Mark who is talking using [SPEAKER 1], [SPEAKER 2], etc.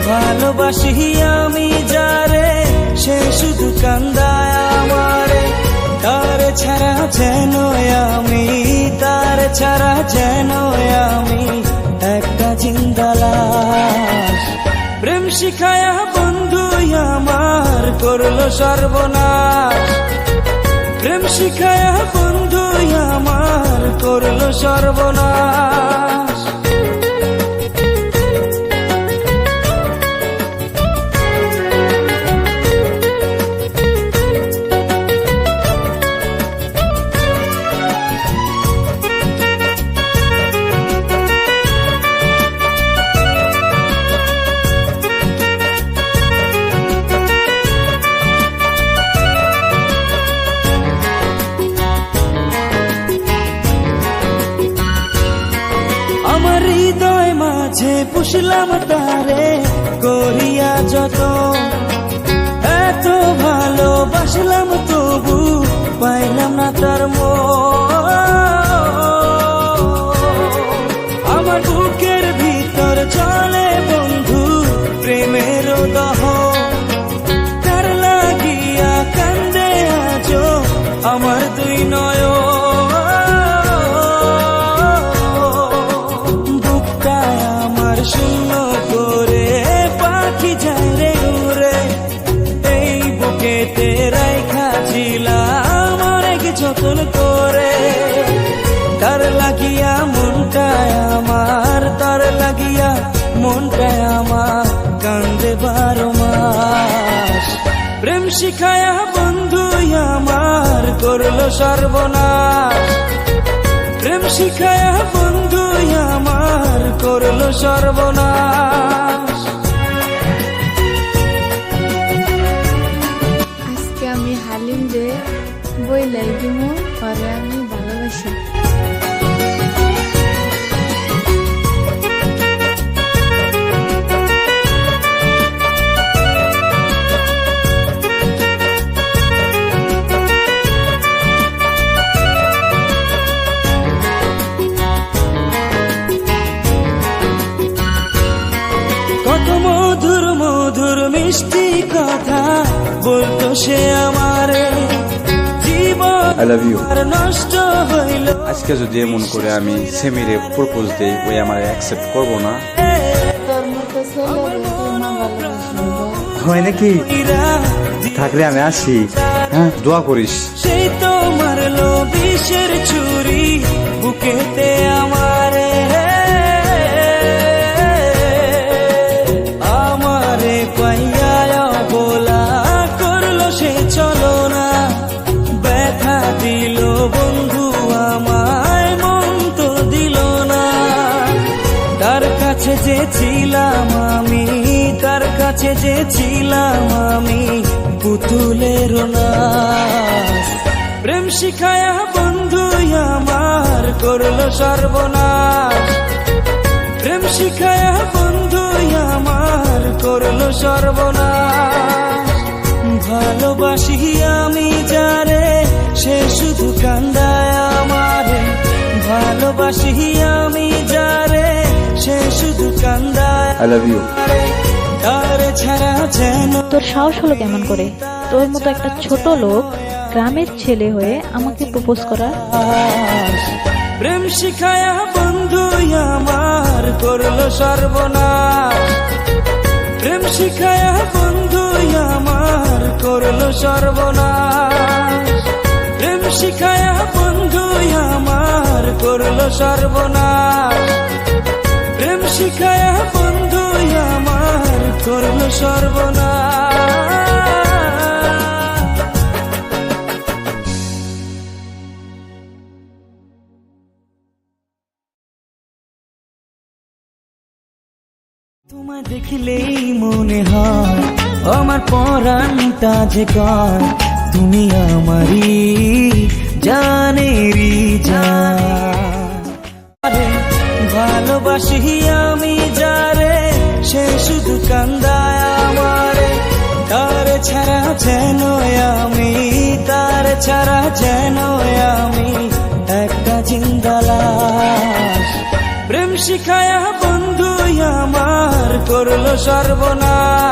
[SPEAKER 1] ভালোবাসি আমি যারে সে শুধু কান্দায় আমারে, তার ছাড়া যেন আমি, তার ছাড়া যেন আমি একটা জিন্দা লাশ। প্রেম শিখায়া বন্ধু আমার করলো সর্বনাশ, প্রেম শিখায়া বন্ধু আমার করলো সর্বনাশ। আমার হৃদয় মাঝে পুষলাম তারে করিয়া যত, এত ভালোবাসলাম তবু পাইলাম না তার মন। আমার বুকের ভিতর চলে বন্ধু প্রেমের দহন, তার লাগিয়া কান্দে আজো আমার দুই নয়ন। শূন্য করে পাখি যায় রে উড়ে, এই বুকেতে রাইখা ছিলাম অনেক যতন করে। তার লাগিয়া মনটায় আমার, তার লাগিয়া মনটায় আমার কান্দে 12 মাস। প্রেম শিখায়া বন্ধু আমার করলো সর্বনাশ, প্রেম শিখায়া বন্ধু আমার করলো সর্বনাশ।
[SPEAKER 2] আজকে আমি হালিম রে বইলাই দিমু পরে আমি ভালোবাসি।
[SPEAKER 1] কত মধুর মধুর মিষ্টি কথা বলতো সে আমারে, জীবন আর নষ্ট হইল।
[SPEAKER 3] আজকে যদি এমন করে আমি সেমিরে প্রপোজ দেই, ওই আমার অ্যাকসেপ্ট করবো না।
[SPEAKER 2] তোর মতো ছেলে না ভালোবাসি
[SPEAKER 3] হয় নাকি? থাকলে আমি আসি, হ্যাঁ দোয়া করিস।
[SPEAKER 1] সেই তো মারলো বিষের ছুরি বুকেতে আমারে, আমারে পাইয়া বলা করলো সে চলো না। ব্যথা দিল বন্ধু আমায়, মন তো দিল না। তার কাছে যে ছিলাম আমি, তার কাছে যে ছিলাম আমি পুতুলের নাশ। প্রেম শিখায়া বন্ধু আমার করলো সর্বনাশ, প্রেম শিখায়া বন্ধু আমার করলো সর্বনাশ। ভালোবাসি আমি যারে সে শুধু কান্দায় আমারে, ভালোবাসি আমি যারে সে শুধু কান্দায়।
[SPEAKER 3] I love you.
[SPEAKER 1] তার ছাড়া যেন।
[SPEAKER 4] তোর সাহস হলো কেমন করে তোর মতো একটা ছোট লোক গ্রামের ছেলে হয়ে আমাকে প্রপোজ করা?
[SPEAKER 1] প্রেম শিখায়া বন্ধু আমার করলো সর্বনাশ, প্রেম শিখায়া বন্ধু আমার করলো সর্বনাশ। প্রেম শিখায়া বন্ধু আমার করলো সর্বনাশ, প্রেম শিখায়া বন্ধু আমার করলো সর্বনাশ। তোমায় দেখলেই মনে হয় আমার পরাণটা যে কয় তুমি আমারই জানেরই জান। ভালোবাসি আমি যারে সে শুধু কান্দায় আমারে, তার ছাড়া যেন আমি, তার ছাড়া যেন আমি একটা জিন্দা লাশ। প্রেম শিখায়া বন্ধু আমার করলো সর্বনাশ।